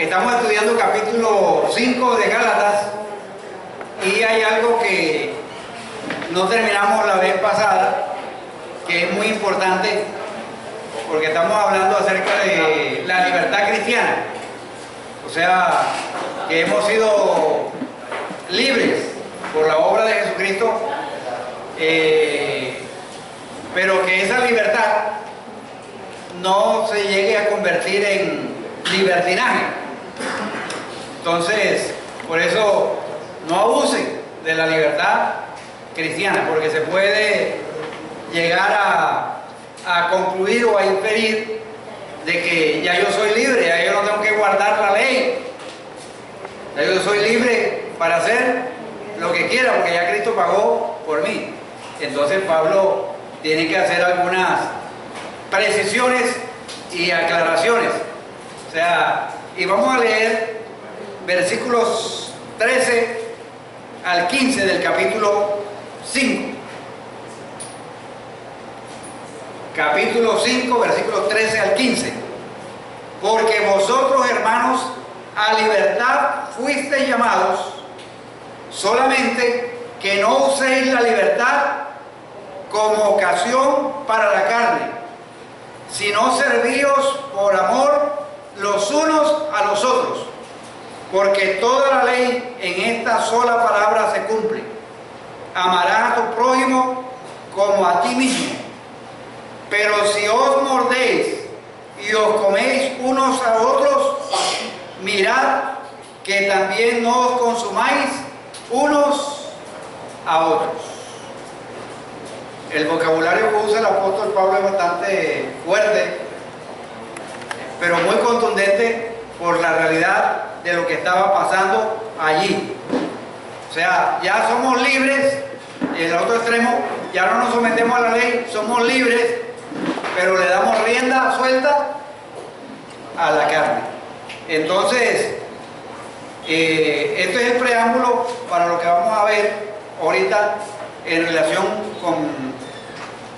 Estamos estudiando capítulo 5 de Gálatas y hay algo que no terminamos la vez pasada, que es muy importante, porque estamos hablando acerca de la libertad cristiana. O sea, que hemos sido libres por la obra de Jesucristo, pero que esa libertad no se llegue a convertir en libertinaje. Entonces, por eso no abusen de la libertad cristiana, porque se puede llegar a concluir o a inferir de que ya yo soy libre, ya yo no tengo que guardar la ley, ya yo soy libre para hacer lo que quiera, porque ya Cristo pagó por mí. Entonces Pablo tiene que hacer algunas precisiones y aclaraciones. O sea, y vamos a leer versículos 13 al 15 del capítulo 5. Capítulo 5, versículos 13 al 15. Porque vosotros, hermanos, a libertad fuisteis llamados, solamente que no uséis la libertad como ocasión para la carne, sino servíos por amor los unos a los otros, porque toda la ley en esta sola palabra se cumple: amarás a tu prójimo como a ti mismo. Pero si os mordéis y os coméis unos a otros, mirad que también no os consumáis unos a otros. El vocabulario que usa el apóstol Pablo es bastante fuerte, pero muy contundente por la realidad de lo que estaba pasando allí. O sea, ya somos libres, en el otro extremo, ya no nos sometemos a la ley, somos libres, pero le damos rienda suelta a la carne. Entonces, este es el preámbulo para lo que vamos a ver ahorita en relación con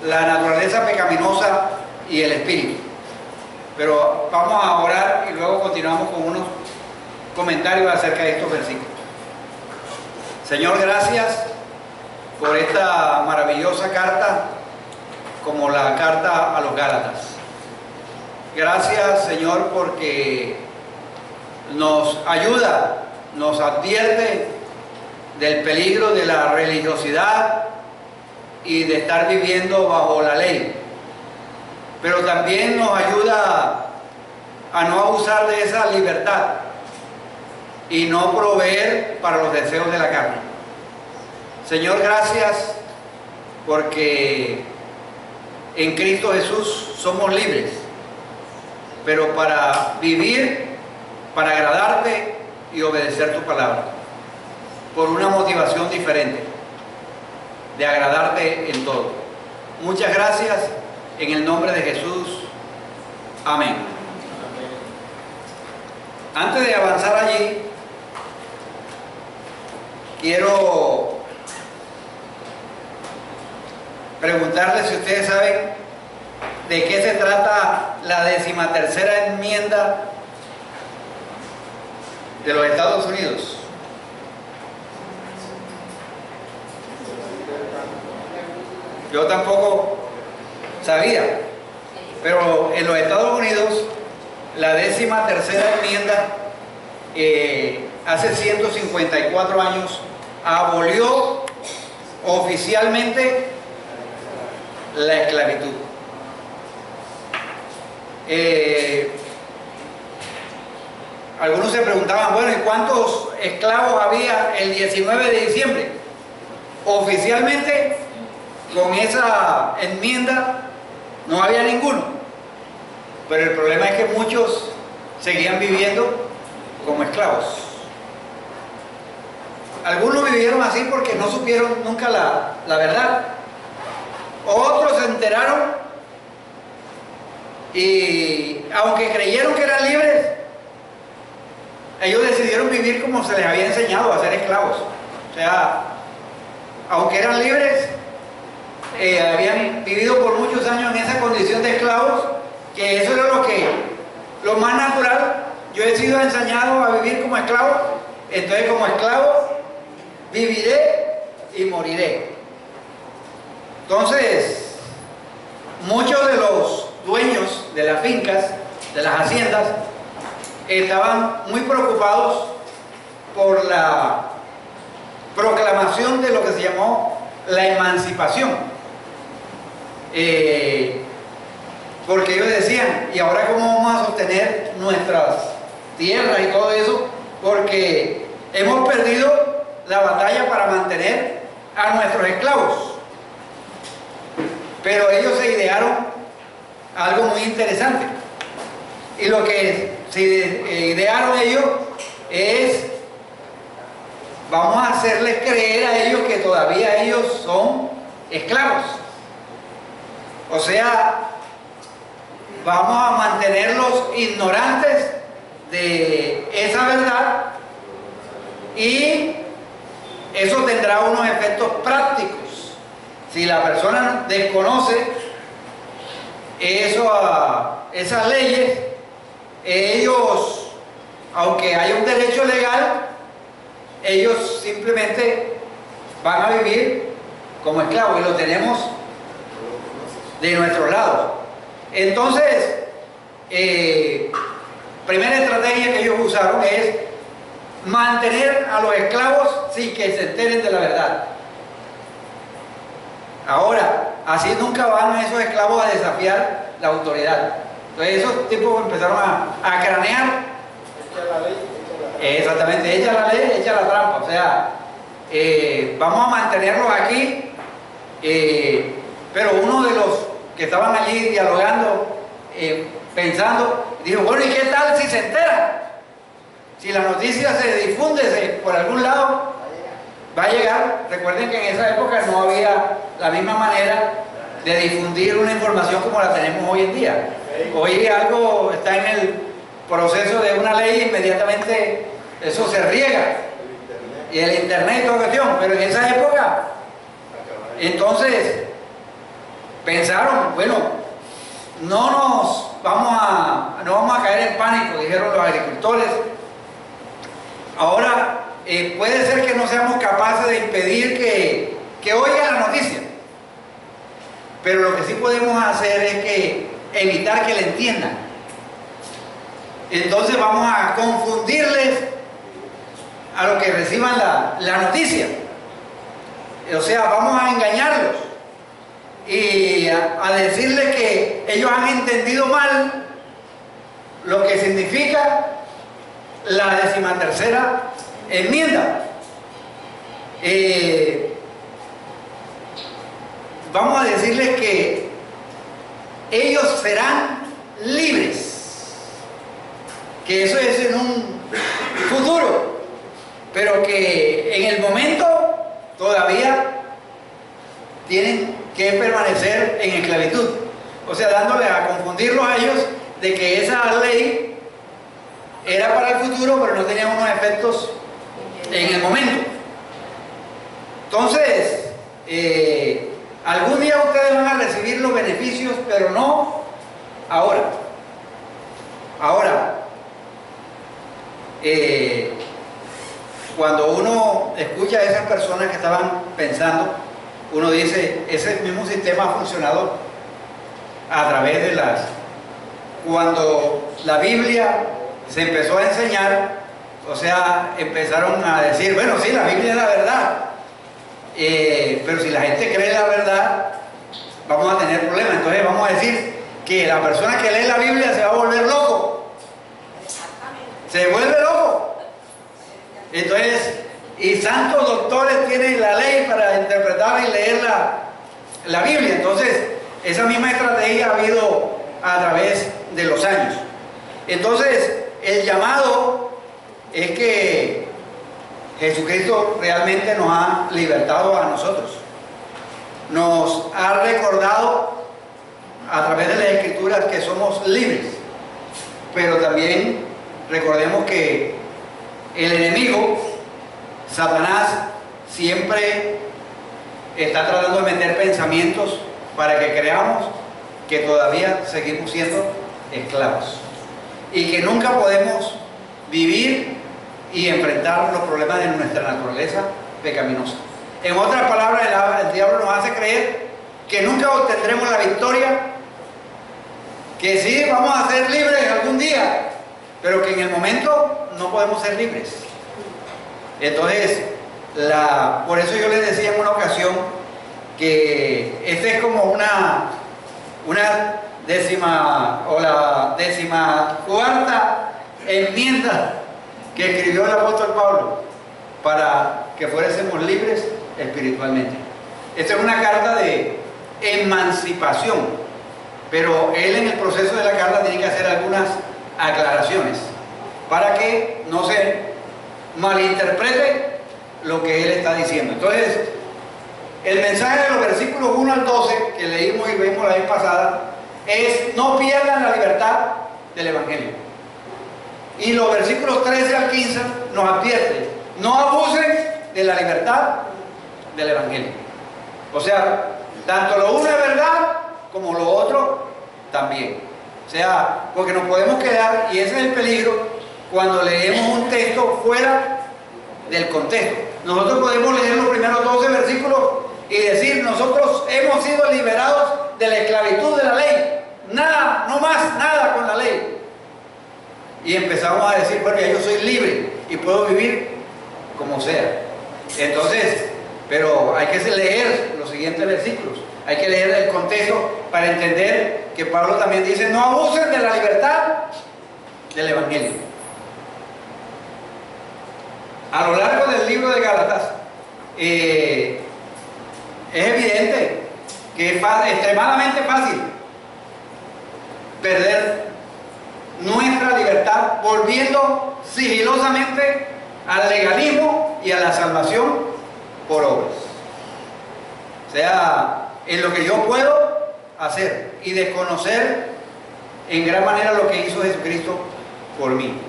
la naturaleza pecaminosa y el espíritu. Pero vamos a orar y luego continuamos con unos comentarios acerca de estos versículos. Señor, gracias por esta maravillosa carta, como la carta a los Gálatas. Gracias, Señor, porque nos ayuda, nos advierte del peligro de la religiosidad y de estar viviendo bajo la ley, pero también nos ayuda a no abusar de esa libertad y no proveer para los deseos de la carne. Señor, gracias porque en Cristo Jesús somos libres, pero para vivir, para agradarte y obedecer tu palabra, por una motivación diferente, de agradarte en todo. Muchas gracias, en el nombre de Jesús. Amén. Antes de avanzar allí, quiero preguntarles si ustedes saben de qué se trata la 13ª enmienda de los Estados Unidos. Yo tampoco sabía, pero en los Estados Unidos la 13ª enmienda hace 154 años abolió oficialmente la esclavitud. Algunos se preguntaban, bueno, ¿y cuántos esclavos había el 19 de diciembre? Oficialmente, con esa enmienda no había ninguno, pero el problema es que muchos seguían viviendo como esclavos. Algunos vivieron así porque no supieron nunca la verdad. Otros se enteraron y aunque creyeron que eran libres, ellos decidieron vivir como se les había enseñado a ser esclavos. O sea, aunque eran libres, habían vivido por muchos años en esa condición de esclavos, que eso era lo más natural. yo he sido enseñado a vivir como esclavo, entonces como esclavo viviré y moriré. Entonces, muchos de los dueños de las fincas, de las haciendas, estaban muy preocupados por la proclamación de lo que se llamó la emancipación. Porque ellos decían, ¿y ahora cómo vamos a sostener nuestras tierras y todo eso? Porque hemos perdido la batalla para mantener a nuestros esclavos. Pero ellos se idearon algo muy interesante. Y lo que se idearon ellos es, vamos a hacerles creer a ellos que todavía ellos son esclavos. O sea, vamos a mantenerlos ignorantes de esa verdad, y eso tendrá unos efectos prácticos. Si la persona desconoce esas leyes, ellos, aunque haya un derecho legal, ellos simplemente van a vivir como esclavos, y lo tenemos de nuestro lado. Entonces, primera estrategia que ellos usaron es mantener a los esclavos sin que se enteren de la verdad. Ahora, así nunca van esos esclavos a desafiar la autoridad. Entonces esos tipos empezaron a cranear. Echa la ley, echa la... Exactamente, echa la ley, echa la trampa. O sea, vamos a mantenerlos aquí, pero uno de los que estaban allí dialogando, pensando, dijo, bueno, ¿y qué tal si se entera? Si la noticia se difunde por algún lado, va a llegar. Recuerden que en esa época no había la misma manera de difundir una información como la tenemos hoy en día. Hoy algo está en el proceso de una ley, inmediatamente eso se riega, y el internet y toda cuestión. Pero en esa época, entonces pensaron, bueno, no vamos a caer en pánico, dijeron los agricultores. Ahora, puede ser que no seamos capaces de impedir que oigan la noticia, pero lo que sí podemos hacer es evitar que la entiendan. Entonces vamos a confundirles a los que reciban la noticia. O sea, vamos a engañarlos y a decirles que ellos han entendido mal lo que significa la 13ª enmienda. Vamos a decirles que ellos serán libres, que eso es en un futuro, pero que en el momento todavía tienen que permanecer en esclavitud. O sea, dándoles a confundirlos a ellos de que esa ley era para el futuro, pero no tenía unos efectos en el momento. Entonces, algún día ustedes van a recibir los beneficios, pero no ahora. Ahora, cuando uno escucha a esas personas que estaban pensando, uno dice, ese mismo sistema ha funcionado a través de cuando la Biblia se empezó a enseñar, o sea, empezaron a decir, bueno, sí, la Biblia es la verdad, pero si la gente cree la verdad, vamos a tener problemas. Entonces vamos a decir que la persona que lee la Biblia se va a volver loco. Se vuelve loco. Entonces, y santos doctores tienen la ley para interpretar y leer la Biblia. Entonces, esa misma estrategia ha habido a través de los años. Entonces, el llamado es que Jesucristo realmente nos ha libertado a nosotros. Nos ha recordado a través de las Escrituras que somos libres. Pero también recordemos que el enemigo, Satanás, siempre está tratando de meter pensamientos para que creamos que todavía seguimos siendo esclavos y que nunca podemos vivir y enfrentar los problemas de nuestra naturaleza pecaminosa. En otras palabras, el diablo nos hace creer que nunca obtendremos la victoria, que sí vamos a ser libres algún día, pero que en el momento no podemos ser libres. Entonces, por eso yo les decía en una ocasión que esta es como una décima o la 14ª enmienda que escribió el apóstol Pablo para que fuésemos libres espiritualmente. Esta es una carta de emancipación, pero él en el proceso de la carta tiene que hacer algunas aclaraciones para que no se malinterprete lo que él está diciendo. Entonces, el mensaje de los versículos 1 al 12 que leímos y vimos la vez pasada es: no pierdan la libertad del Evangelio. Y los versículos 13 al 15 nos advierten: no abusen de la libertad del Evangelio. O sea, tanto lo uno es verdad como lo otro también. O sea, porque nos podemos quedar, y ese es el peligro cuando leemos un texto fuera del contexto. Nosotros podemos leer los primeros 12 versículos y decir: nosotros hemos sido liberados de la esclavitud de la ley. Nada, no más nada con la ley. Y empezamos a decir: bueno, ya yo soy libre y puedo vivir como sea. Entonces, pero hay que leer los siguientes versículos. Hay que leer el contexto para entender que Pablo también dice: no abusen de la libertad del Evangelio. A lo largo del libro de Gálatas es evidente que es extremadamente fácil perder nuestra libertad volviendo sigilosamente al legalismo y a la salvación por obras. O sea, en lo que yo puedo hacer y desconocer en gran manera lo que hizo Jesucristo por mí.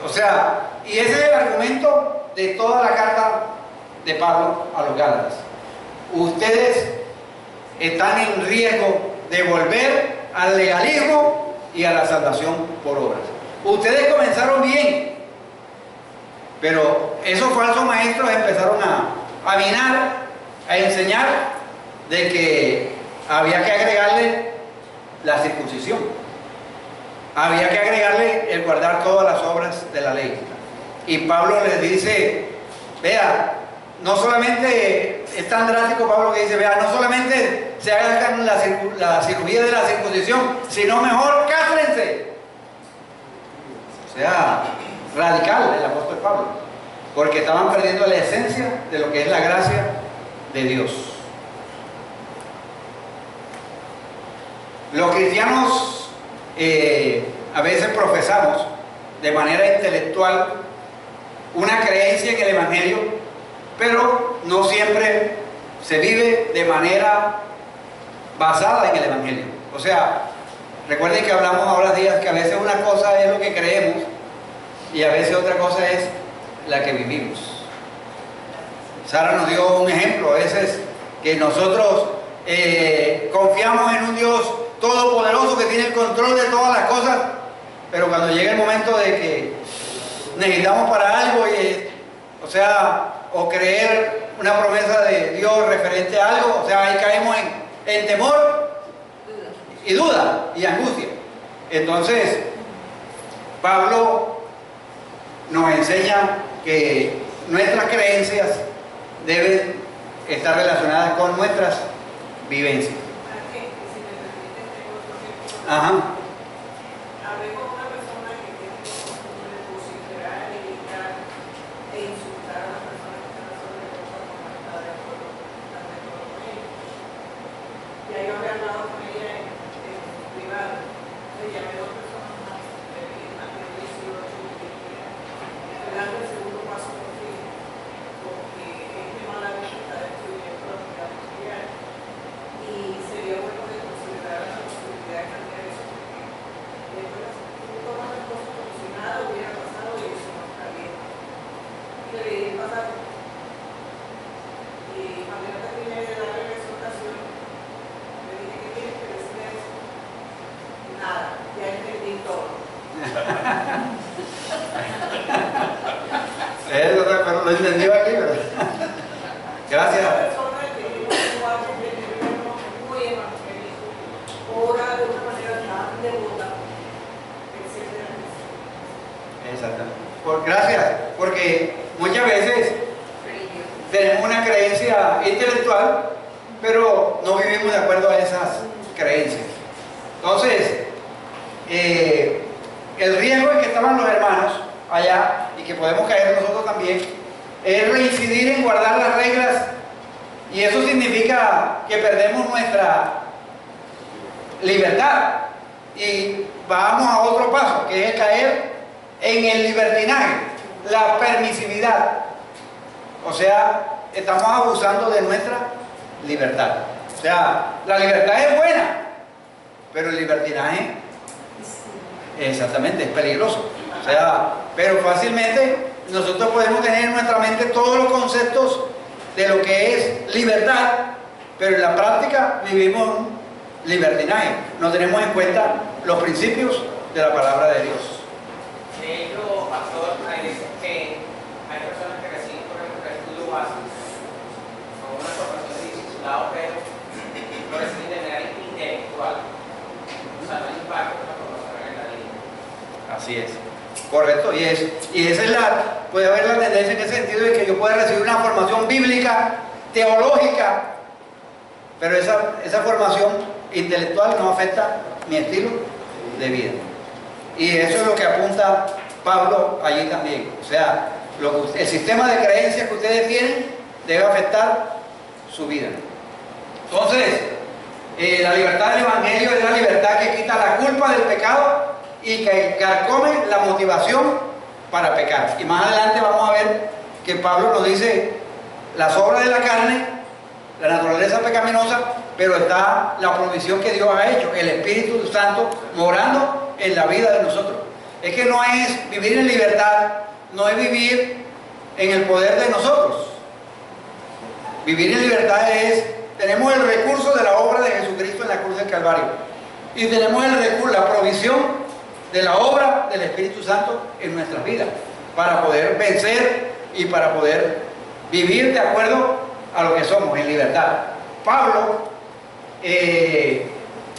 O sea, y ese es el argumento de toda la carta de Pablo a los Gálatas. Ustedes están en riesgo de volver al legalismo y a la salvación por obras. Ustedes comenzaron bien, pero esos falsos maestros empezaron a minar, a enseñar de que había que agregarle la circuncisión, había que agregarle el guardar todas las obras de la ley. Y Pablo les dice: vea, no solamente es tan drástico Pablo que dice: vea, no solamente se hagan la cirugía de la circuncisión, sino mejor cásrense. O sea, radical el apóstol Pablo, porque estaban perdiendo la esencia de lo que es la gracia de Dios. Los cristianos a veces profesamos de manera intelectual una creencia en el Evangelio, pero no siempre se vive de manera basada en el Evangelio. O sea, recuerden que hablamos ahora días que a veces una cosa es lo que creemos y a veces otra cosa es la que vivimos. Sara nos dio un ejemplo a veces que nosotros confiamos en un Dios todopoderoso que tiene el control de todas las cosas, pero cuando llega el momento de que necesitamos para algo, o creer una promesa de Dios referente a algo, o sea, ahí caemos en temor y duda y angustia. Entonces, Pablo nos enseña que nuestras creencias deben estar relacionadas con nuestras vivencias. Ajá. Hablé con una persona que tiene costumbre de vociferar y gritar e insultar a las personas que están sobre cosas como está de acuerdo con ella. Ya yo había hablado con ella en privado. Le llamé a dos personas más, más de 18 que estoy dando el segundo paso por fin, porque este mal hábito está destruyendo la unidad familiar. Y sería bueno que consideraran la posibilidad de cambiar eso, porque lo entendió aquí, ¿verdad? Gracias. Una persona que tiene un lenguaje muy evangélico, ora de una manera tan devota, etcétera. Exactamente. Gracias, porque muchas veces tenemos una creencia intelectual, pero no vivimos de acuerdo a esas creencias. Entonces, el riesgo en que estaban los hermanos allá, y que podemos caer nosotros también, es reincidir en guardar las reglas, y eso significa que perdemos nuestra libertad y vamos a otro paso, que es caer en el libertinaje, la permisividad. O sea, estamos abusando de nuestra libertad. O sea, la libertad es buena, pero el libertinaje, exactamente, es peligroso. O sea, pero fácilmente nosotros podemos tener en nuestra mente todos los conceptos de lo que es libertad, pero en la práctica vivimos un libertinaje. No tenemos en cuenta los principios de la palabra de Dios. De hecho, pastor, hay veces que hay personas que reciben, por ejemplo, el estudio básico, con una formación de discipulado, pero lo reciben de manera intelectual. O sea, no hay impacto en la formación en la vida. Así es. Correcto, y esa es puede haber la tendencia en ese sentido de que yo pueda recibir una formación bíblica, teológica, pero esa formación intelectual no afecta mi estilo de vida. Y eso es lo que apunta Pablo allí también. O sea, el sistema de creencias que ustedes tienen debe afectar su vida. Entonces, la libertad del Evangelio es la libertad que quita la culpa del pecado y que carcome la motivación para pecar. Y más adelante vamos a ver que Pablo nos dice las obras de la carne, la naturaleza pecaminosa, pero está la provisión que Dios ha hecho, el Espíritu Santo morando en la vida de nosotros. Es que no es vivir en libertad, no es vivir en el poder de nosotros. Vivir en libertad tenemos el recurso de la obra de Jesucristo en la cruz del Calvario. Y tenemos el recurso, la provisión de la obra del Espíritu Santo en nuestras vidas, para poder vencer y para poder vivir de acuerdo a lo que somos, en libertad. Pablo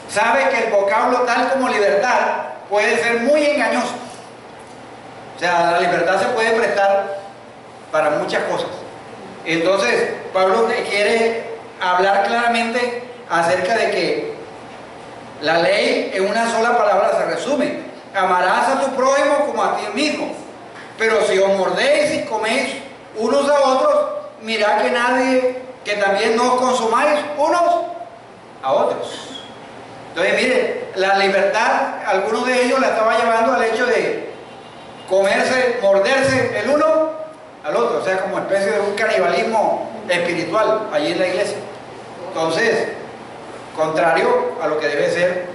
sabe que el vocablo tal como libertad puede ser muy engañoso. O sea, la libertad se puede prestar para muchas cosas. Entonces, Pablo quiere hablar claramente acerca de que la ley en una sola palabra se resume: amarás a tu prójimo como a ti mismo. Pero si os mordéis y coméis unos a otros, mirad que también no os consumáis unos a otros. Entonces, miren, la libertad, algunos de ellos la estaba llevando al hecho de morderse el uno al otro, o sea, como especie de un canibalismo espiritual allí en la iglesia. Entonces, contrario a lo que debe ser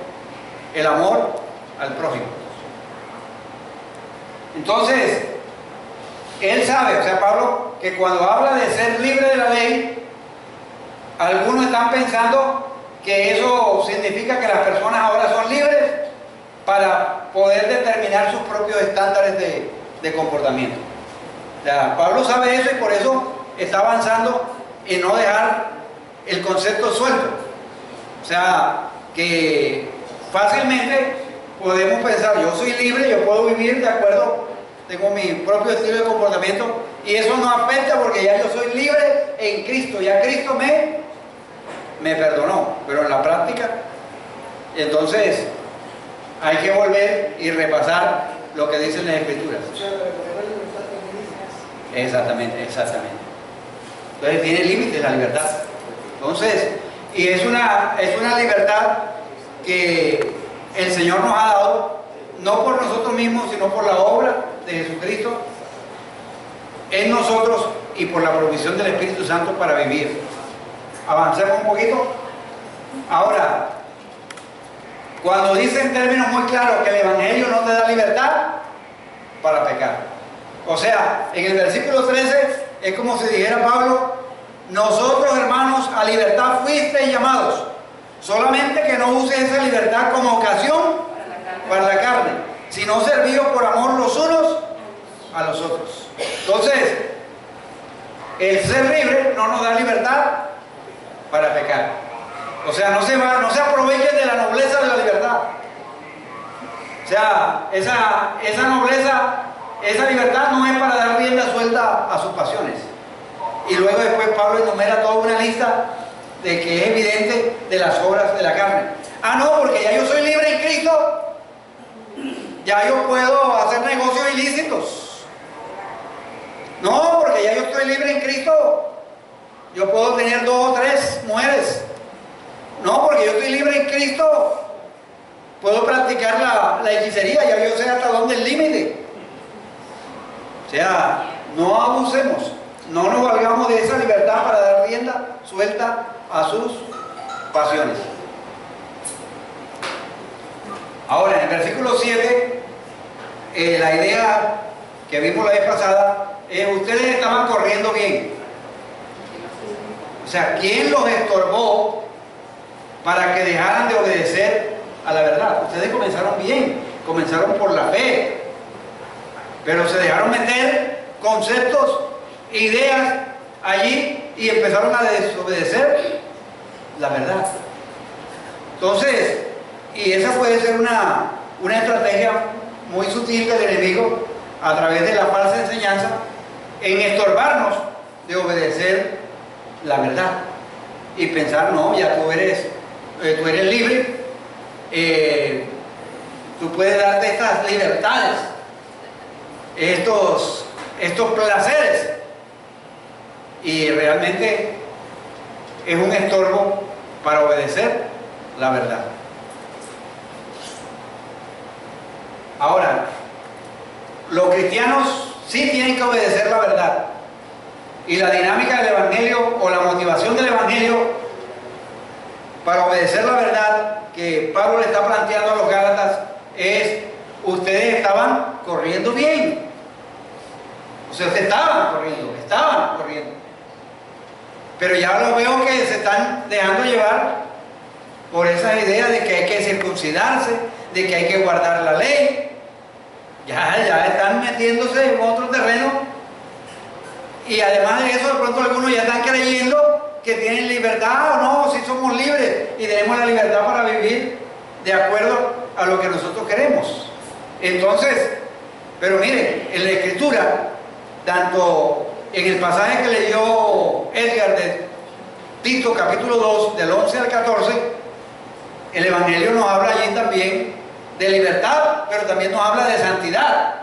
el amor al prójimo. Entonces, él sabe, o sea, Pablo, que cuando habla de ser libre de la ley, algunos están pensando que eso significa que las personas ahora son libres para poder determinar sus propios estándares de comportamiento. O sea, Pablo sabe eso y por eso está avanzando en no dejar el concepto suelto. O sea, que fácilmente podemos pensar, yo soy libre, yo puedo vivir de acuerdo, tengo mi propio estilo de comportamiento y eso no afecta porque ya yo soy libre en Cristo, ya Cristo me perdonó, pero en la práctica, entonces hay que volver y repasar lo que dicen las Escrituras. Exactamente. Entonces tiene límites la libertad. Entonces, y es una libertad que el Señor nos ha dado, no por nosotros mismos, sino por la obra de Jesucristo en nosotros y por la provisión del Espíritu Santo para vivir. Avancemos un poquito. Ahora, cuando dice en términos muy claros que el Evangelio no te da libertad para pecar. O sea, en el versículo 13 es como si dijera Pablo: nosotros, hermanos, a libertad fuisteis llamados, solamente que no uses esa libertad como ocasión para la carne, sino servidos por amor los unos a los otros. Entonces, el ser libre no nos da libertad para pecar. O sea, no se aprovechen de la nobleza de la libertad. O sea, esa nobleza, esa libertad no es para dar rienda suelta a sus pasiones. Y luego después Pablo enumera toda una lista de que es evidente de las obras de la carne. Ah, no, porque ya yo soy libre en Cristo, ya yo puedo hacer negocios ilícitos. No, porque ya yo estoy libre en Cristo, yo puedo tener 2 o 3 mujeres. No, porque yo estoy libre en Cristo, puedo practicar la hechicería, ya yo sé hasta dónde es el límite. O sea, no abusemos, no nos valgamos de esa libertad para dar rienda suelta a sus pasiones. Ahora, en el versículo 7, la idea que vimos la vez pasada es: ustedes estaban corriendo bien. O sea, ¿quién los estorbó para que dejaran de obedecer a la verdad? Ustedes comenzaron bien, comenzaron por la fe, pero se dejaron meter conceptos, ideas allí y empezaron a desobedecer la verdad. Entonces, y esa puede ser una estrategia muy sutil del enemigo a través de la falsa enseñanza en estorbarnos de obedecer la verdad y pensar: no, ya tú eres libre, tú puedes darte estas libertades, estos placeres, y realmente es un estorbo para obedecer la verdad. Ahora, los cristianos sí tienen que obedecer la verdad, y la dinámica del Evangelio o la motivación del Evangelio para obedecer la verdad que Pablo le está planteando a los Gálatas es: ustedes estaban corriendo bien. O sea, ustedes estaban corriendo. Pero ya lo veo que se están dejando llevar por esa idea de que hay que circuncidarse, de que hay que guardar la ley. Ya están metiéndose en otro terreno, y además de eso, de pronto algunos ya están creyendo que tienen libertad. O no, si somos libres y tenemos la libertad para vivir de acuerdo a lo que nosotros queremos. Entonces, pero miren, en la Escritura, tanto en el pasaje que leyó Edgar de Tito capítulo 2, del 11 al 14, el Evangelio nos habla allí también de libertad, pero también nos habla de santidad.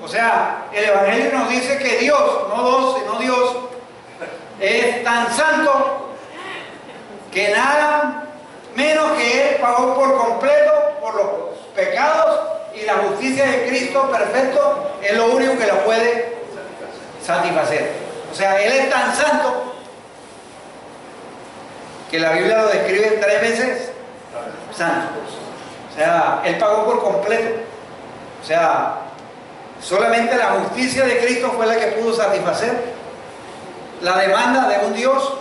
O sea, el Evangelio nos dice que Dios, no dos, sino Dios, es tan santo que nada menos que Él pagó por completo por los pecados, y la justicia de Cristo perfecto es lo único que la puede satisfacer. O sea, Él es tan santo que la Biblia lo describe 3 veces santo. O sea, Él pagó por completo. O sea, solamente la justicia de Cristo fue la que pudo satisfacer la demanda de un Dios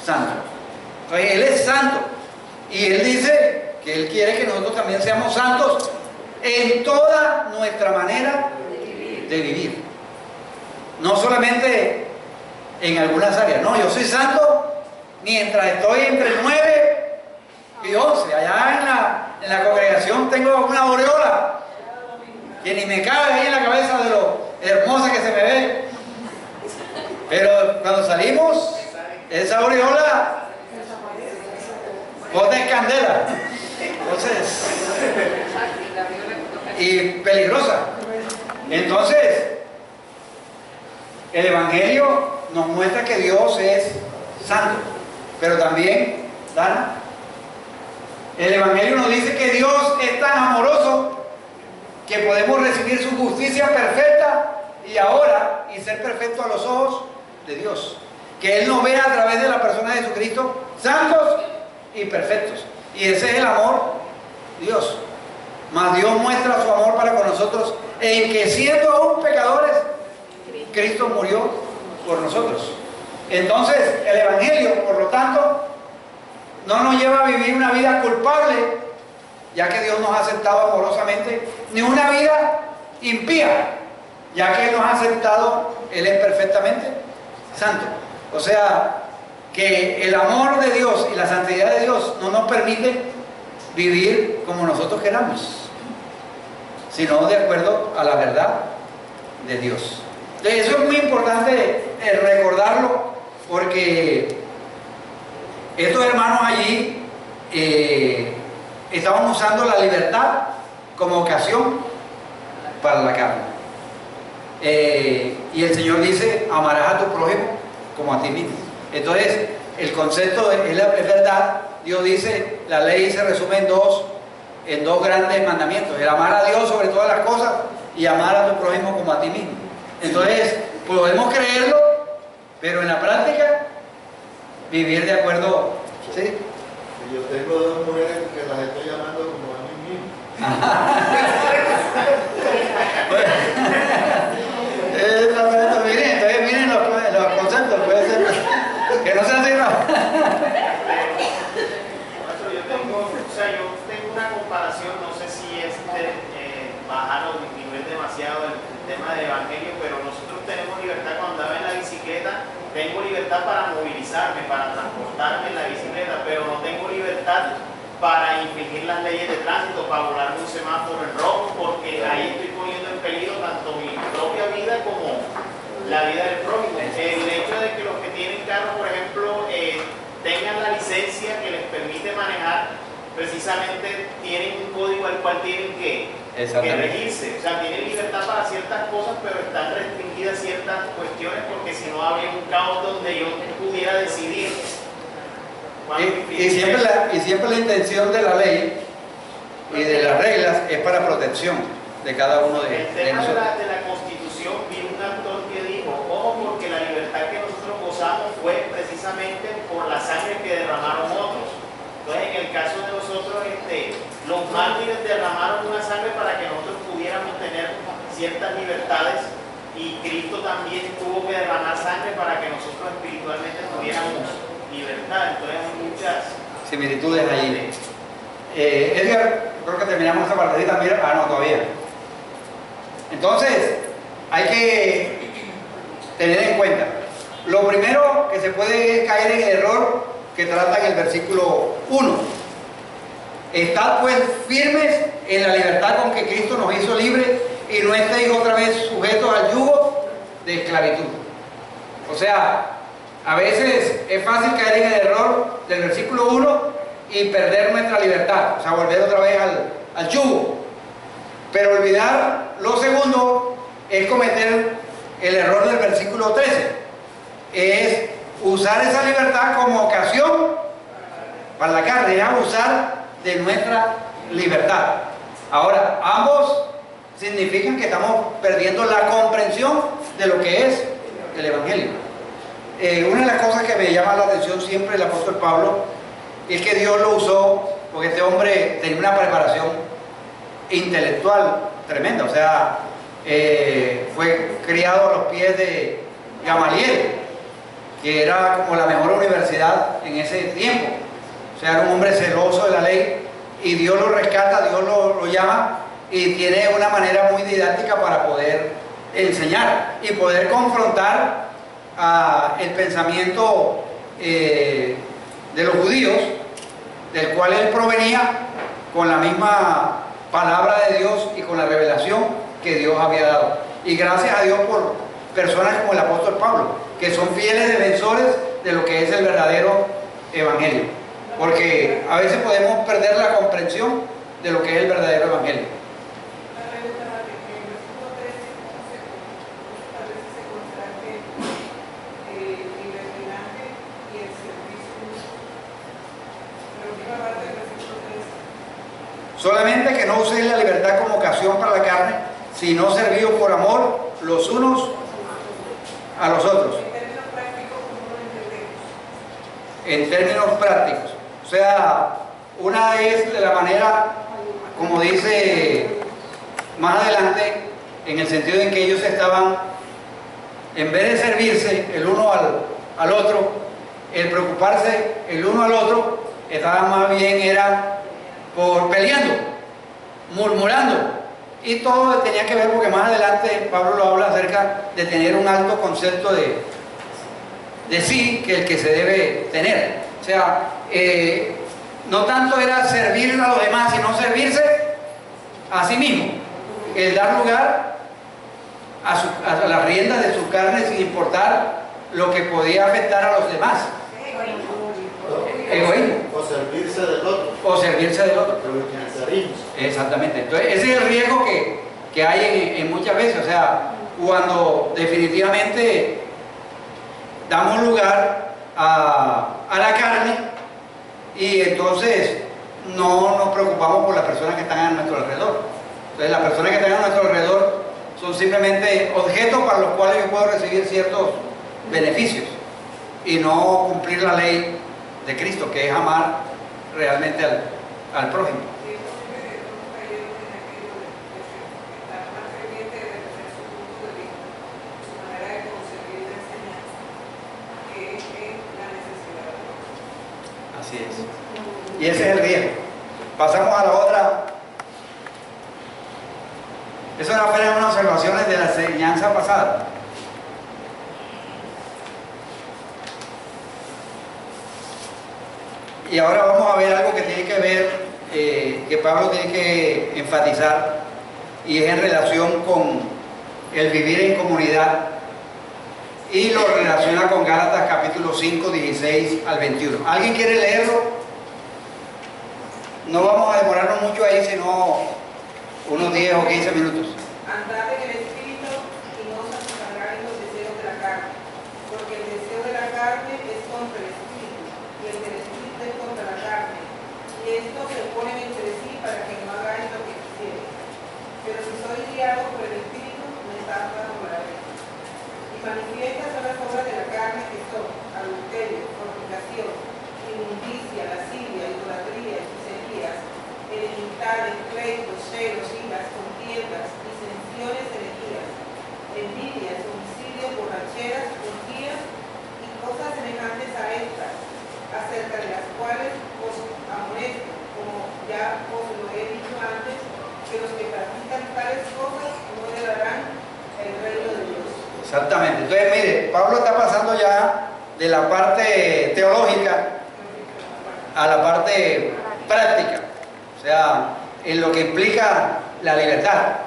santo. Entonces, Él es santo, y Él dice que Él quiere que nosotros también seamos santos en toda nuestra manera de vivir. No solamente en algunas áreas. No, yo soy santo mientras estoy entre 9 y 11. Allá en la congregación tengo una aureola que ni me cabe ahí en la cabeza de lo hermosa que se me ve. Pero cuando salimos, esa aureola bota en candela. Entonces, y peligrosa. Entonces, el Evangelio nos muestra que Dios es santo, pero también, Dana, el Evangelio nos dice que Dios es tan amoroso que podemos recibir su justicia perfecta y ahora y ser perfectos a los ojos de Dios, que Él nos vea a través de la persona de Jesucristo santos y perfectos, y ese es el amor de Dios. Mas Dios muestra su amor para con nosotros en que, siendo aún pecadores, Cristo murió por nosotros. Entonces, el Evangelio, por lo tanto, no nos lleva a vivir una vida culpable, ya que Dios nos ha aceptado amorosamente, ni una vida impía, ya que Él nos ha aceptado, Él es perfectamente santo. O sea, que el amor de Dios y la santidad de Dios no nos permite vivir como nosotros queramos, sino de acuerdo a la verdad de Dios. Entonces, eso es muy importante recordarlo, porque estos hermanos allí estaban usando la libertad como ocasión para la carne. Y el Señor dice: amarás a tu prójimo como a ti mismo. Entonces, el concepto es verdad. Dios dice, la ley se resume en dos grandes mandamientos: el amar a Dios sobre todas las cosas y amar a tu prójimo como a ti mismo. Entonces, podemos creerlo, pero en la práctica vivir de acuerdo, ¿sí? Yo tengo dos mujeres que las estoy llamando como a mí mismo. Miren, entonces miren los conceptos, puede ser que no sean así, ¿no? Yo tengo una comparación, no sé si es bajar o disminuir demasiado el tema del evangelio, pero nosotros tenemos libertad cuando andaba en la bicicleta. Tengo libertad para movilizarme, para transportarme en la bicicleta, pero no tengo libertad para infringir las leyes de tránsito, para volar un semáforo en rojo, porque ahí estoy poniendo en peligro tanto mi propia vida como la vida del prójimo. El hecho de que los que tienen carro, por ejemplo, tengan la licencia que les permite manejar, precisamente tienen un código al cual tienen que regirse. O sea, tienen libertad para ciertas cosas, pero están restringidas ciertas cuestiones, porque si no habría un caos donde yo pudiera decidir. Y siempre la intención de la ley y de las reglas es para protección de cada uno de nosotros. El tema de la Constitución, vi un actor que dijo: ojo, porque la libertad que nosotros gozamos fue precisamente por la sangre que derramaron otros. Entonces, en el caso de nosotros, los mártires derramaron una sangre para que nosotros pudiéramos tener ciertas libertades, y Cristo también tuvo que derramar sangre para que nosotros espiritualmente tuviéramos libertad. Entonces, hay muchas similitudes allí. Edgar, creo que terminamos esta partidita. Mira, no, todavía. Entonces, hay que tener en cuenta, lo primero que se puede caer en el error que trata en el versículo 1: estad pues firmes en la libertad con que Cristo nos hizo libres, y no estéis otra vez sujetos al yugo de esclavitud. O sea, a veces es fácil caer en el error del versículo 1 y perder nuestra libertad, o sea, volver otra vez al yugo. Pero olvidar lo segundo es cometer el error del versículo 13, es usar esa libertad como ocasión para la carne, es abusar de nuestra libertad. Ahora, ambos significan que estamos perdiendo la comprensión de lo que es el Evangelio. Una de las cosas que me llama la atención siempre el apóstol Pablo es que Dios lo usó porque este hombre tenía una preparación intelectual tremenda. O sea, fue criado a los pies de Gamaliel, que era como la mejor universidad en ese tiempo. O sea, era un hombre celoso de la ley, y Dios lo rescata, Dios lo llama, y tiene una manera muy didáctica para poder enseñar y poder confrontar el pensamiento de los judíos, del cual él provenía, con la misma palabra de Dios y con la revelación que Dios había dado. Y gracias a Dios por personas como el apóstol Pablo, que son fieles defensores de lo que es el verdadero evangelio, porque a veces podemos perder la comprensión de lo que es el verdadero evangelio. Solamente que no uséis la libertad como ocasión para la carne, sino servidos por amor los unos a los otros. En términos prácticos. O sea, una es de la manera, como dice más adelante, en el sentido en que ellos estaban, en vez de servirse el uno al otro, el preocuparse el uno al otro, estaban más bien por peleando, murmurando, y todo tenía que ver, porque más adelante Pablo lo habla acerca de tener un alto concepto de sí que el que se debe tener. O sea, no tanto era servir a los demás, sino servirse a sí mismo. El dar lugar a las riendas de su carne sin importar lo que podía afectar a los demás. Egoísmo. O servirse del otro. O servirse del otro. Lo utilizaremos. Exactamente. Entonces, ese es el riesgo que hay en muchas veces. O sea, cuando definitivamente damos lugar a la carne y entonces no nos preocupamos por las personas que están a nuestro alrededor. Entonces, las personas que están a nuestro alrededor son simplemente objetos para los cuales yo puedo recibir ciertos beneficios y no cumplir la ley de Cristo, que es amar realmente al prójimo. Así es. Y ese es el riesgo. Pasamos a la otra. Eso era apenas unas observaciones de la enseñanza pasada. Y ahora vamos a ver algo que tiene que ver, que Pablo tiene que enfatizar, y es en relación con el vivir en comunidad, y lo relaciona con Gálatas capítulo 5, 16 al 21. ¿Alguien quiere leerlo? No vamos a demorarnos mucho ahí, sino unos 10 o 15 minutos. Andad en el Espíritu y no satisfagáis los deseos de la carne, porque el deseo de la carne es contra el Espíritu, y el del Espíritu es contra la carne, y estos se oponen entre sí para que no hagáis lo que quisierais. Pero si sois guiados por el Espíritu, no estáis bajo la ley. Y manifiestas son las obras de la carne, que son adulterio, fornicación, inmundicia, lascivia, idolatría, hechicerías, enemistades, pleitos, celos, iras, contiendas, disensiones, herejías, envidias, homicidios, borracheras, orgías y cosas semejantes a estas, acerca de las cuales os amonesto, como ya os lo he dicho antes, que los que practican tales cosas no heredarán el reino de Dios. Exactamente. Entonces, mire, Pablo está pasando ya de la parte teológica a la parte práctica. O sea, en lo que implica la libertad.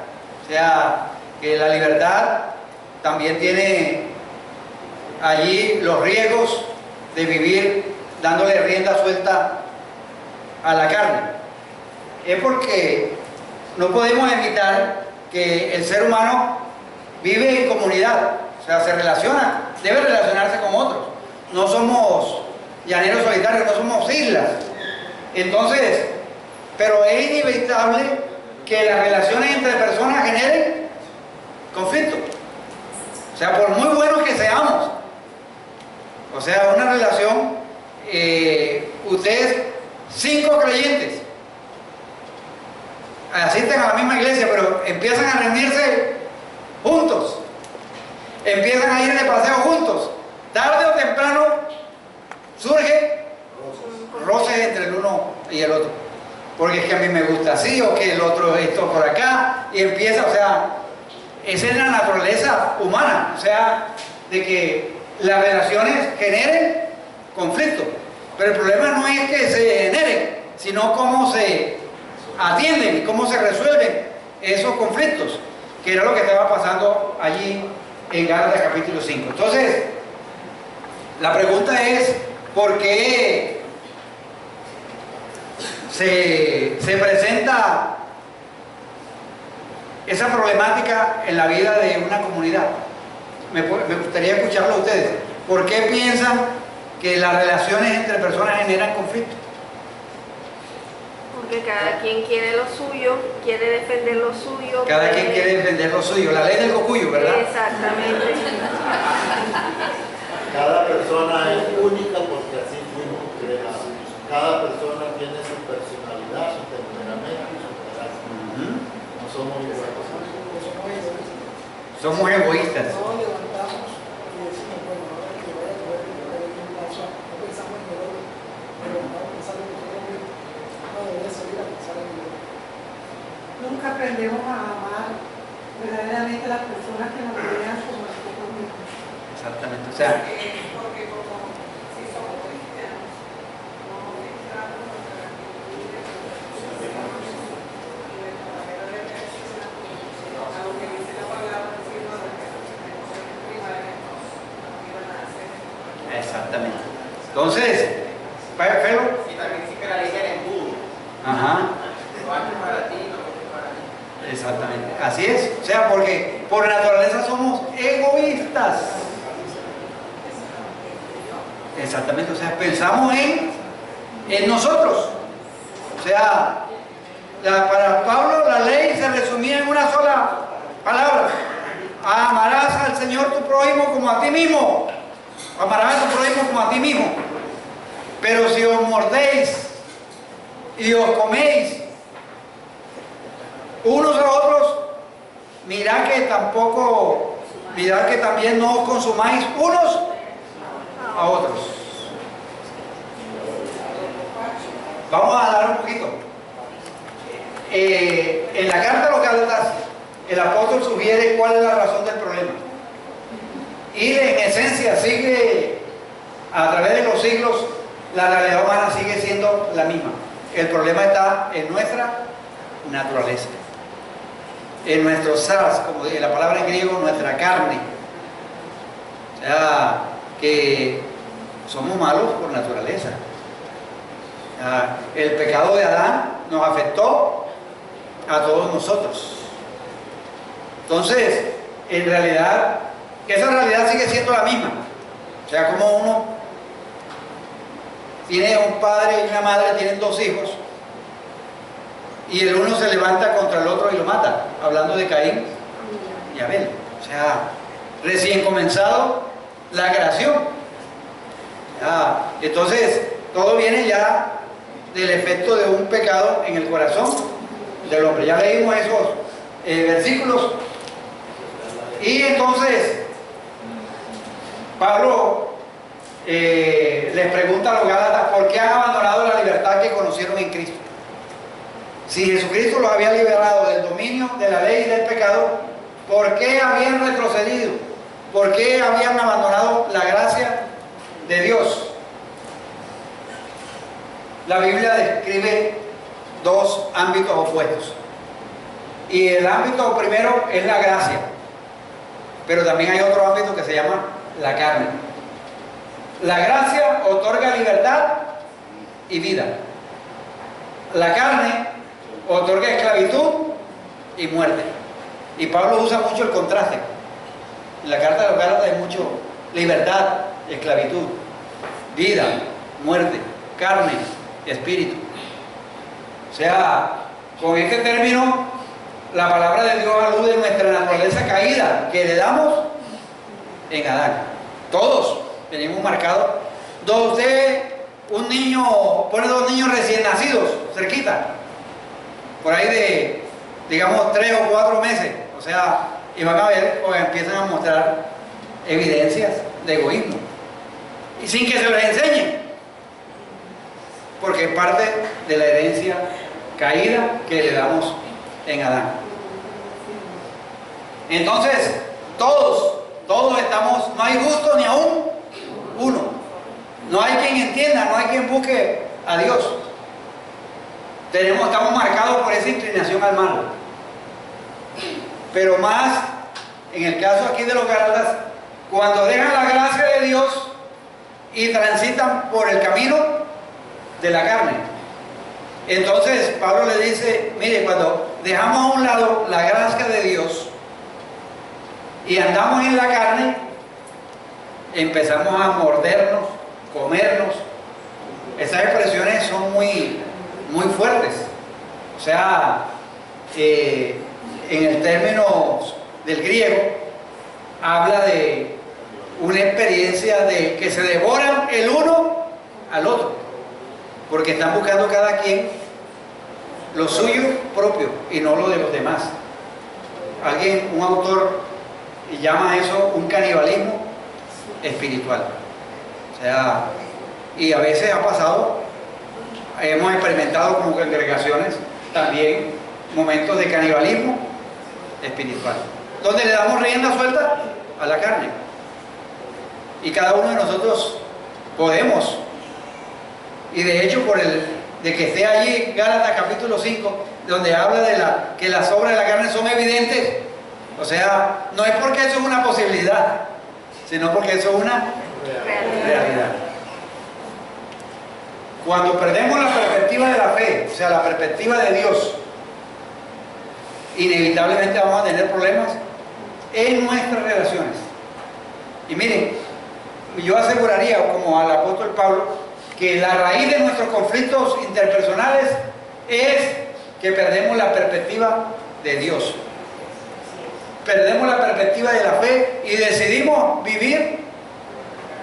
O sea, que la libertad también tiene allí los riesgos de vivir dándole rienda suelta a la carne. Es porque no podemos evitar que el ser humano vive en comunidad, o sea, se relaciona, debe relacionarse con otros. No somos llaneros solitarios, no somos islas. Entonces, pero es inevitable que las relaciones entre personas generen conflicto. O sea, por muy buenos que seamos, o sea, una relación, ustedes 5 creyentes asisten a la misma iglesia, pero empiezan a reunirse juntos, empiezan a ir de paseo juntos, tarde o temprano surge roces entre el uno y el otro, porque es que a mí me gusta así, o que el otro esto por acá, y empieza, o sea, esa es la naturaleza humana, o sea, de que las relaciones generen conflicto, pero el problema no es que se generen, sino cómo se atienden y cómo se resuelven esos conflictos, que era lo que estaba pasando allí en Gálatas capítulo 5. Entonces, la pregunta es, ¿por qué se presenta esa problemática en la vida de una comunidad? Me gustaría escucharlo a ustedes. ¿Por qué piensan que las relaciones entre personas generan conflicto? Porque cada quien quiere lo suyo, quiere defender lo suyo. Cada quien quiere defender lo suyo. La ley del cocuyo, ¿verdad? Exactamente. Cada persona es única porque así fuimos creados. Cada persona tiene su personalidad, su temperamento y su carácter. No somos iguales. Somos egoístas. No levantamos y decimos, bueno, ahora que vaya a poder un vaso, no pensamos en el otro, pero vamos a pensar en nosotros mismos. No debería salir a pensar en el otro. Nunca aprendemos a amar verdaderamente a las personas que nos rodean como nosotros mismos. Exactamente. O sea, Porque Exactamente. Entonces, Pedro. Y también dice que la ley del embudo. Ajá. Lo antes para ti, lo otro para mí. Exactamente. Así es. O sea, porque por naturaleza somos egoístas. Exactamente. O sea, pensamos en nosotros. O sea, para Pablo la ley se resumía en una sola palabra: amarás al Señor tu prójimo como a ti mismo. Amarás a tu prójimo como a ti mismo. Pero si os mordéis y os coméis unos a otros, mirad que también no os consumáis unos a otros. Vamos a hablar un poquito. En la carta a los Gálatas, el apóstol sugiere cuál es la razón del problema. Y en esencia sigue, a través de los siglos, la realidad humana sigue siendo la misma. El problema está en nuestra naturaleza, en nuestro sarx, como dice la palabra en griego, nuestra carne. O sea, que somos malos por naturaleza. El pecado de Adán nos afectó a todos nosotros. Entonces, en realidad, esa realidad sigue siendo la misma. O sea, como uno tiene un padre y una madre, tienen dos hijos, y el uno se levanta contra el otro y lo mata, hablando de Caín y Abel. O sea, recién comenzado la creación. Entonces, todo viene ya del efecto de un pecado en el corazón del hombre. Ya leímos esos versículos. Y entonces, Pablo les pregunta a los Gálatas por qué han abandonado la libertad que conocieron en Cristo. Si Jesucristo los había liberado del dominio de la ley y del pecado, ¿por qué habían retrocedido? ¿Por qué habían abandonado la gracia de Dios? La Biblia describe dos ámbitos opuestos. Y el ámbito primero es la gracia, pero también hay otro ámbito que se llama la carne. La gracia otorga libertad y vida. La carne otorga esclavitud y muerte. Y Pablo usa mucho el contraste. En la carta de los Gálatas hay mucho libertad, esclavitud, vida, muerte, carne, espíritu. O sea, con este término, la palabra de Dios alude a nuestra naturaleza caída que heredamos en Adán. Todos venimos marcados. Un niño, pone dos niños recién nacidos, cerquita, por ahí de, digamos, 3 o 4 meses. O sea, y van a ver o empiezan a mostrar evidencias de egoísmo. Y sin que se les enseñe. Porque es parte de la herencia caída que heredamos en Adán. Entonces, todos estamos, no hay justo ni aún uno. No hay quien entienda, no hay quien busque a Dios. Estamos marcados por esa inclinación al mal. Pero más, en el caso aquí de los Gálatas, cuando dejan la gracia de Dios y transitan por el camino de la carne. Entonces Pablo le dice, mire, cuando dejamos a un lado la gracia de Dios y andamos en la carne, empezamos a mordernos, comernos. Esas expresiones son muy fuertes. O sea, en el término del griego habla de una experiencia de que se devoran el uno al otro, porque están buscando cada quien lo suyo propio y no lo de los demás. Un autor llama eso un canibalismo espiritual. O sea, y a veces ha pasado, hemos experimentado como congregaciones también momentos de canibalismo espiritual, donde le damos rienda suelta a la carne. Y cada uno de nosotros podemos. Y de hecho, de que esté allí Gálatas capítulo 5, donde habla de que las obras de la carne son evidentes. O sea, no es porque eso es una posibilidad, sino porque eso es una realidad. Cuando perdemos la perspectiva de la fe, o sea, la perspectiva de Dios, inevitablemente vamos a tener problemas en nuestras relaciones. Y miren, yo aseguraría, como al apóstol Pablo, que la raíz de nuestros conflictos interpersonales es que perdemos la perspectiva de Dios. Perdemos la perspectiva de la fe y decidimos vivir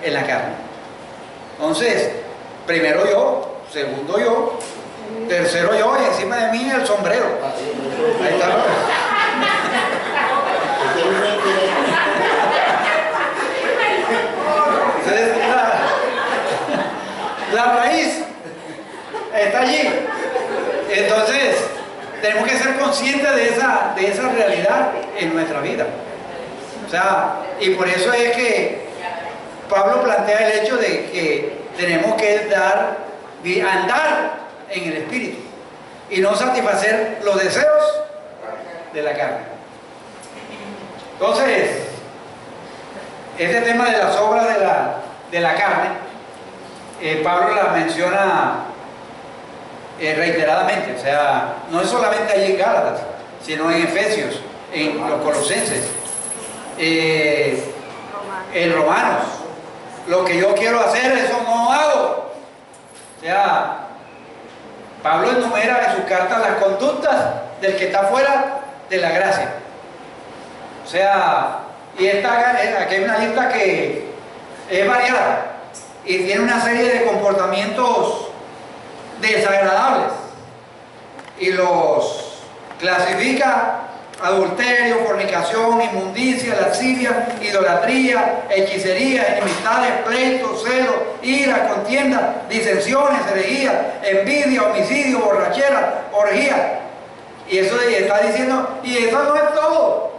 en la carne. Entonces, primero yo, segundo yo, tercero yo y encima de mí el sombrero. Ahí está. Entonces, la raíz está allí. Entonces, tenemos que ser conscientes de esa realidad en nuestra vida. O sea, y por eso es que Pablo plantea el hecho de que tenemos que andar en el Espíritu y no satisfacer los deseos de la carne. Entonces, este tema de las obras de la carne, Pablo la menciona reiteradamente, o sea, no es solamente allí en Gálatas, sino en Efesios, en los Colosenses, en Romanos. Lo que yo quiero hacer, eso no hago. O sea, Pablo enumera en sus cartas las conductas del que está fuera de la gracia. O sea, y aquí hay una lista que es variada y tiene una serie de comportamientos desagradables y los clasifica: adulterio, fornicación, inmundicia, lascivia, idolatría, hechicería, enemistades, pleitos, celos, ira, contienda, disensiones, herejía, envidia, homicidio, borrachera, orgía. Y eso está diciendo, y eso no es todo.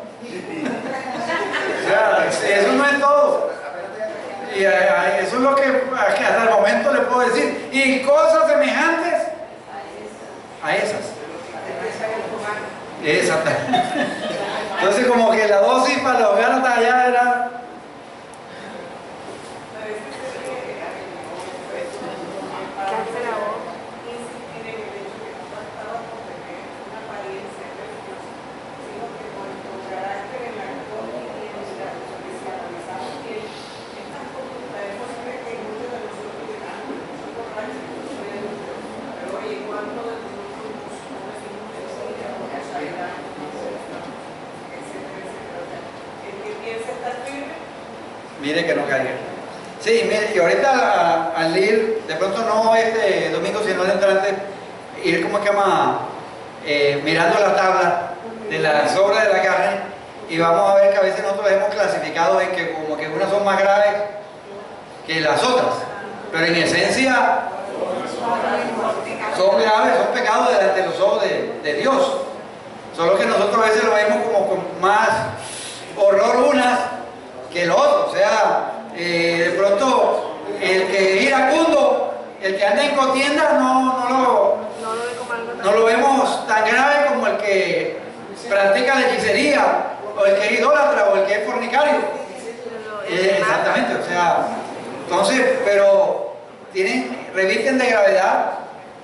O sea, eso no es todo. Y eso es lo que hasta el momento le puedo decir. Y cosas semejantes a esas. Exactamente. Entonces, como que la dosis para los Gálatas allá era. Mire que no caiga. Sí, mire, y ahorita al ir, de pronto no este domingo, sino el entrante, ir como que llama, mirando la tabla de las obras de la carne, y vamos a ver que a veces nosotros hemos clasificado en que como que unas son más graves que las otras, pero en esencia son graves, son pecados delante de los ojos de Dios. Solo que nosotros a veces lo vemos como con más horror unas que el otro. O sea, de pronto el que es iracundo, el que anda en contienda, no lo vemos tan grave como el que practica la hechicería, o el que es idólatra, o el que es fornicario. Exactamente, o sea, entonces, pero revisten de gravedad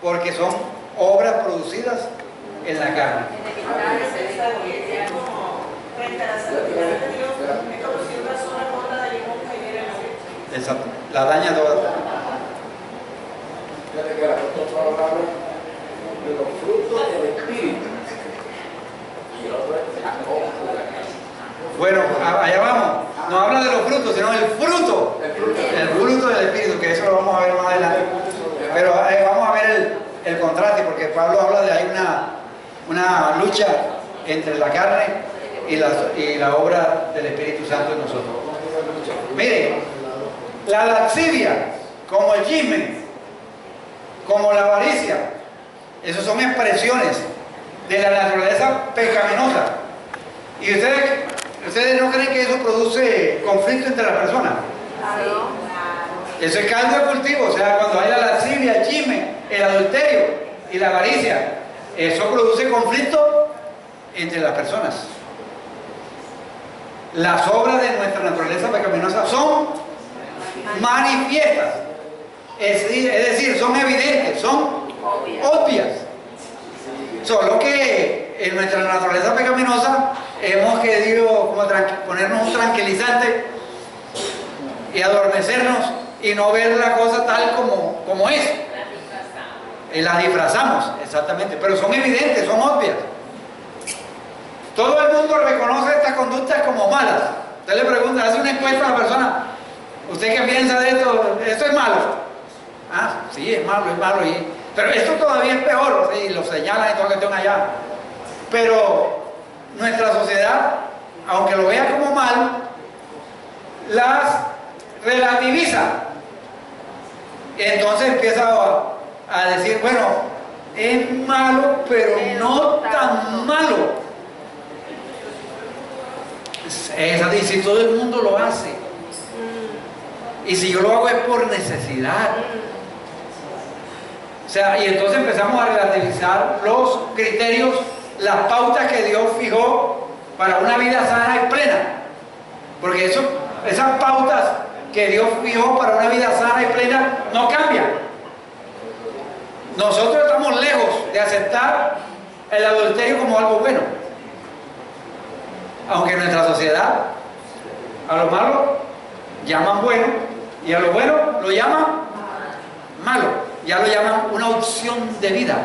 porque son obras producidas en la carne. Exacto, la daña toda. Fíjate que la apóstol habla de los frutos del Espíritu y el otro es la obra de la carne. Bueno, allá vamos. No habla de los frutos, sino del fruto. El fruto del Espíritu, que eso lo vamos a ver más adelante. Pero vamos a ver el contraste, porque Pablo habla de ahí una lucha entre la carne y la obra del Espíritu Santo en nosotros. Mire, la lascivia, como el chisme, como la avaricia, esas son expresiones de la naturaleza pecaminosa. ¿Y ustedes no creen que eso produce conflicto entre las personas? Eso es caldo de cultivo. O sea, cuando hay la lascivia, el chisme, el adulterio y la avaricia, eso produce conflicto entre las personas. Las obras de nuestra naturaleza pecaminosa son manifiestas. Es decir, son evidentes, son obvias. Solo que en nuestra naturaleza pecaminosa hemos querido como ponernos un tranquilizante y adormecernos y no ver la cosa tal como es. Y la disfrazamos, exactamente, pero son evidentes, son obvias. Todo el mundo reconoce estas conductas como malas. Usted le pregunta, hace una encuesta a la persona, ¿usted qué piensa de esto? ¿Esto es malo? Ah, sí, es malo, pero esto todavía es peor, y lo señalan y todo lo que tengan allá. Pero nuestra sociedad, aunque lo vea como mal, las relativiza. Entonces empieza a decir, bueno, es malo, pero no tan malo. Y si todo el mundo lo hace, y si yo lo hago es por necesidad. O sea, y entonces empezamos a relativizar los criterios, las pautas que Dios fijó para una vida sana y plena. Porque esas pautas que Dios fijó para una vida sana y plena no cambian. Nosotros estamos lejos de aceptar el adulterio como algo bueno. Aunque en nuestra sociedad a lo malo llaman bueno y a lo bueno lo llaman malo. Ya lo llaman una opción de vida.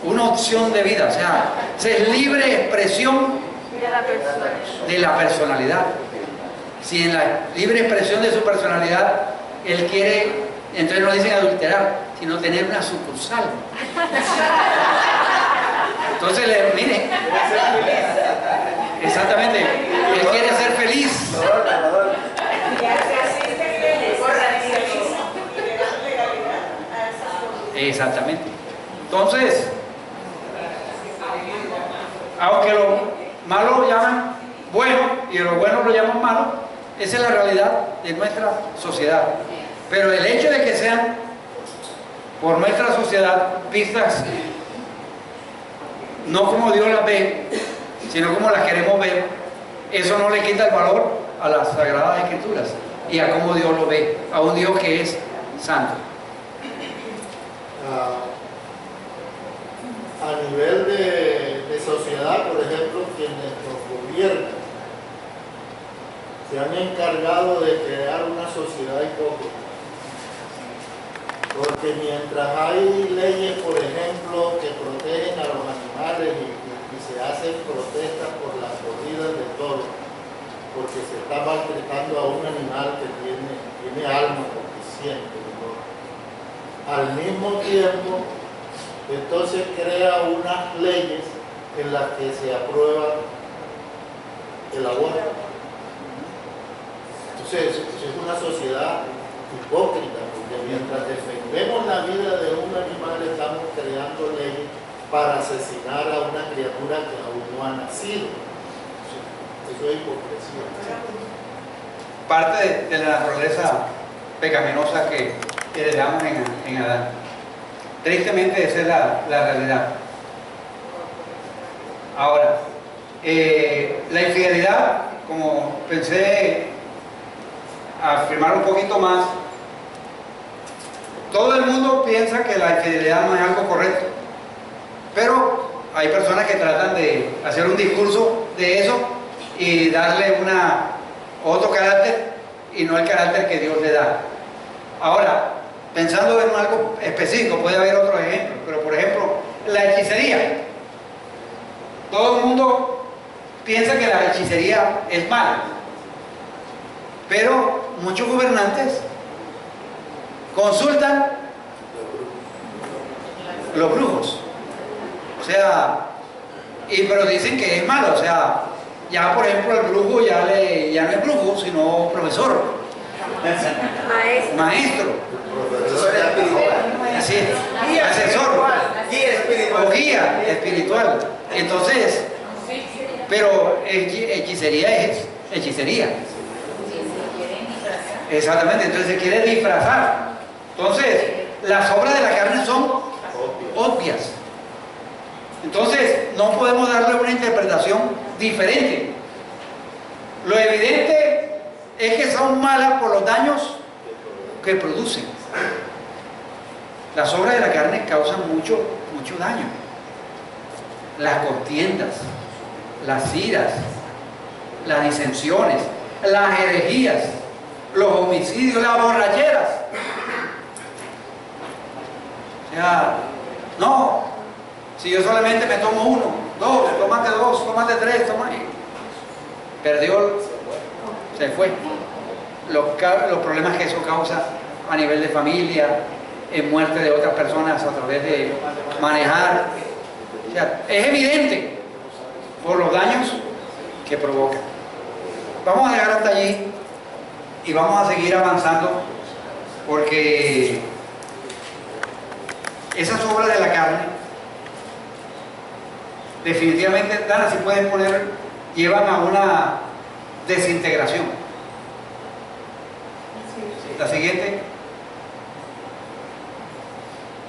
Una opción de vida, o sea, es libre expresión de la personalidad. Si en la libre expresión de su personalidad él quiere, entonces no dicen adulterar, sino tener una sucursal. Entonces, miren, exactamente, él quiere ser feliz. Exactamente. Entonces, aunque lo malo lo llaman bueno y lo bueno lo llaman malo, esa es la realidad de nuestra sociedad. Pero el hecho de que sean por nuestra sociedad vistas no como Dios las ve, sino como las queremos ver, eso no le quita el valor a las Sagradas Escrituras y a cómo Dios lo ve, a un Dios que es santo. A nivel de sociedad, por ejemplo, quienes nos gobiernan se han encargado de crear una sociedad hipócrita. Porque mientras hay leyes, por ejemplo, que protegen a los animales y se hacen protestas por las corridas de toros, porque se está maltratando a un animal que tiene alma, porque siente dolor. Al mismo tiempo, entonces crea unas leyes en las que se aprueba el aborto. Entonces, es una sociedad hipócrita, porque mientras defendemos la vida de un animal, estamos creando leyes para asesinar a una criatura que aún no ha nacido. Eso es hipocresía. Parte de la naturaleza pecaminosa que heredamos en Adán. Tristemente esa es la realidad. Ahora, la infidelidad, como pensé afirmar un poquito más, todo el mundo piensa que la infidelidad no es algo correcto, pero hay personas que tratan de hacer un discurso de eso y darle otro carácter y no el carácter que Dios le da. Ahora, pensando en algo específico, puede haber otros ejemplos, pero por ejemplo, la hechicería. Todo el mundo piensa que la hechicería es mala, pero muchos gobernantes consultan los brujos, o sea, pero dicen que es malo, o sea, ya por ejemplo el brujo ya no es brujo, sino profesor, maestro, así es, asesor o guía espiritual. Entonces, pero hechicería es hechicería. Exactamente, entonces se quiere disfrazar. Entonces, las obras de la carne son obvias. Entonces, no podemos darle una interpretación diferente. Lo evidente es que son malas por los daños que producen. Las obras de la carne causan mucho daño. Las contiendas, las iras, las disensiones, las herejías, los homicidios, las borracheras. O sea, no, si yo solamente me tomo uno, dos, tómate tres, perdió, se fue. Los problemas que eso causa a nivel de familia, en muerte de otras personas a través de manejar. O sea, es evidente por los daños que provoca. Vamos a llegar hasta allí y vamos a seguir avanzando, porque esas obras de la carne definitivamente, Dana, si pueden poner, llevan a una desintegración. La siguiente.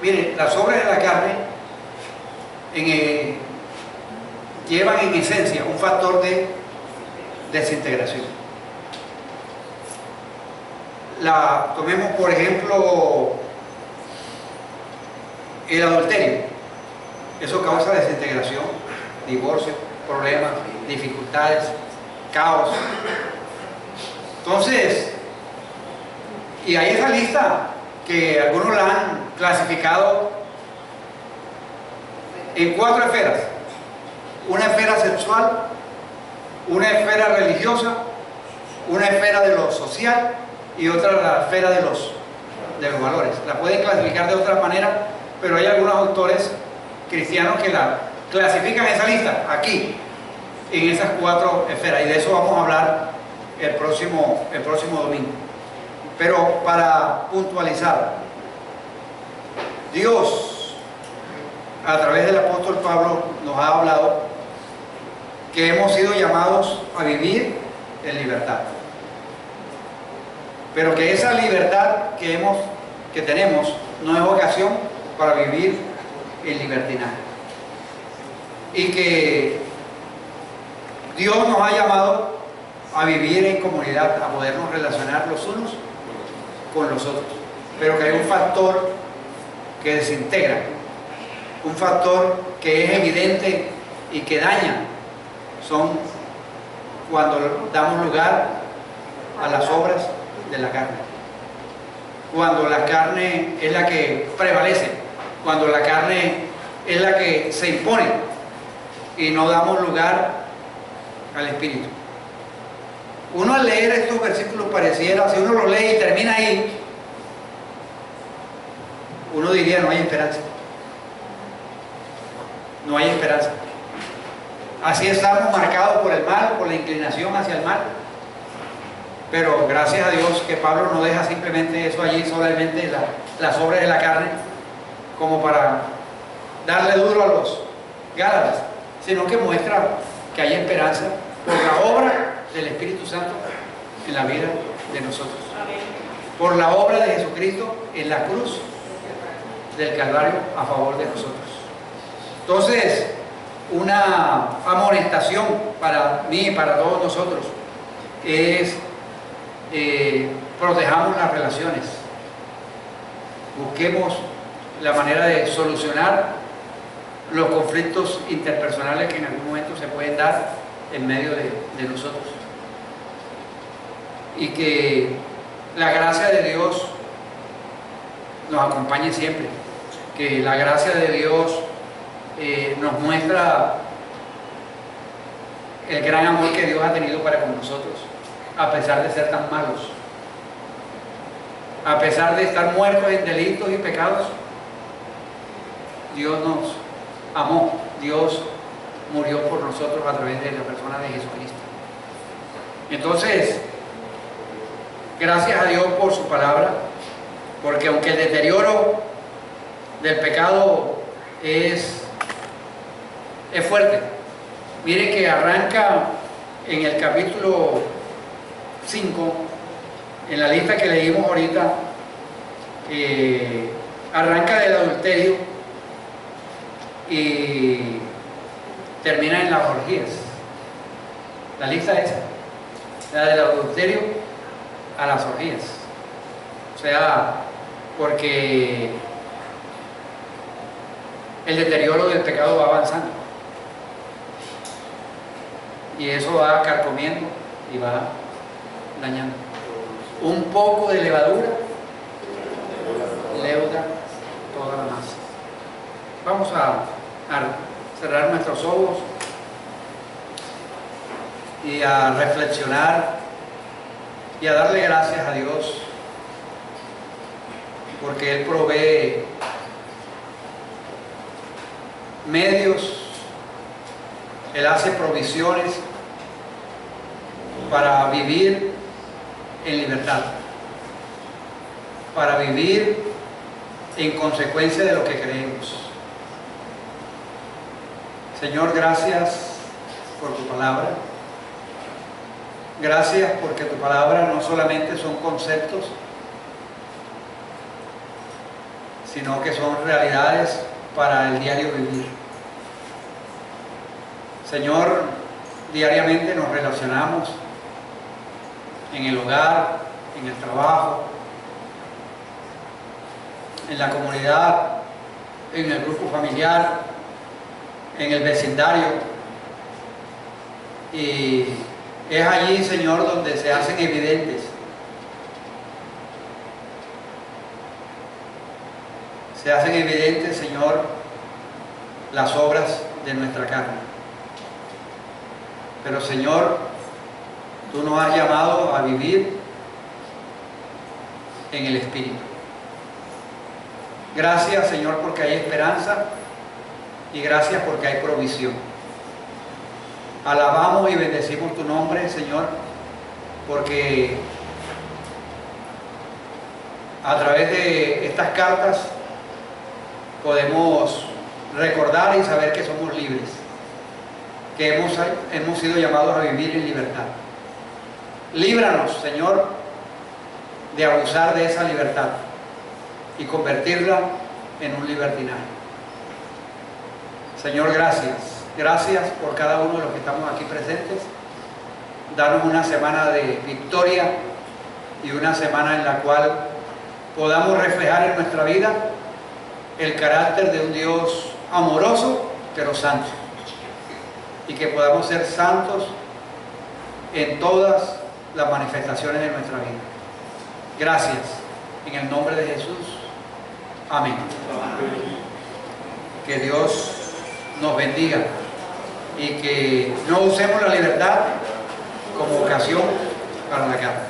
Miren, las obras de la carne llevan en esencia un factor de desintegración. Tomemos por ejemplo el adulterio. Eso causa desintegración, divorcio, problemas, dificultades, caos. Entonces, y hay esa lista que algunos la han clasificado en 4 esferas: una esfera sexual, una esfera religiosa, una esfera de lo social y otra la esfera de los valores. La pueden clasificar de otra manera, pero hay algunos autores cristianos que la clasifican esa lista aquí, en esas 4 esferas, y de eso vamos a hablar el próximo domingo. Pero para puntualizar, Dios, a través del apóstol Pablo, nos ha hablado que hemos sido llamados a vivir en libertad, pero que esa libertad que tenemos no es ocasión para vivir en libertinaje, y que Dios nos ha llamado a vivir en comunidad, a podernos relacionar los unos con los otros, pero que hay un factor que desintegra, un factor que es evidente y que daña, son cuando damos lugar a las obras de la carne, cuando la carne es la que prevalece, cuando la carne es la que se impone y no damos lugar al Espíritu. Uno al leer estos versículos pareciera, si uno los lee y termina ahí, uno diría: no hay esperanza. No hay esperanza. Así estamos marcados por el mal, por la inclinación hacia el mal. Pero gracias a Dios que Pablo no deja simplemente eso allí, solamente las obras de la carne, como para darle duro a los Gálatas, sino que muestra que hay esperanza por la obra del Espíritu Santo en la vida de nosotros, por la obra de Jesucristo en la cruz del Calvario a favor de nosotros. Entonces, una amonestación para mí y para todos nosotros es protejamos las relaciones, busquemos la manera de solucionar los conflictos interpersonales que en algún momento se pueden dar en medio de nosotros, y que la gracia de Dios nos acompañe siempre, que la gracia de Dios nos muestra el gran amor que Dios ha tenido para con nosotros, a pesar de ser tan malos, a pesar de estar muertos en delitos y pecados. Dios nos amó, Dios murió por nosotros a través de la persona de Jesucristo. Entonces, gracias a Dios por su palabra, porque aunque el deterioro del pecado es fuerte, mire que arranca en el capítulo 5, en la lista que leímos ahorita, arranca del adulterio y termina en las orgías. La lista esa, la del adulterio, a las orgías. O sea, porque el deterioro del pecado va avanzando y eso va carcomiendo y va dañando. Un poco de levadura leuda toda la masa. Vamos a cerrar nuestros ojos y a reflexionar y a darle gracias a Dios porque Él provee medios, Él hace provisiones para vivir en libertad, para vivir en consecuencia de lo que creemos. Señor, gracias por tu palabra. Gracias porque tu palabra no solamente son conceptos, sino que son realidades para el diario vivir. Señor, diariamente nos relacionamos en el hogar, en el trabajo, en la comunidad, en el grupo familiar, en el vecindario. Y es allí, Señor, donde se hacen evidentes. Se hacen evidentes, Señor, las obras de nuestra carne. Pero, Señor, tú nos has llamado a vivir en el Espíritu. Gracias, Señor, porque hay esperanza y gracias porque hay provisión. Alabamos y bendecimos tu nombre, Señor, porque a través de estas cartas podemos recordar y saber que somos libres, que hemos sido llamados a vivir en libertad. Líbranos, Señor, de abusar de esa libertad y convertirla en un libertinaje. Señor, gracias. Gracias por cada uno de los que estamos aquí presentes. Danos una semana de victoria y una semana en la cual podamos reflejar en nuestra vida el carácter de un Dios amoroso, pero santo. Y que podamos ser santos en todas las manifestaciones de nuestra vida. Gracias. En el nombre de Jesús. Amén. Que Dios nos bendiga y que no usemos la libertad como ocasión para la guerra.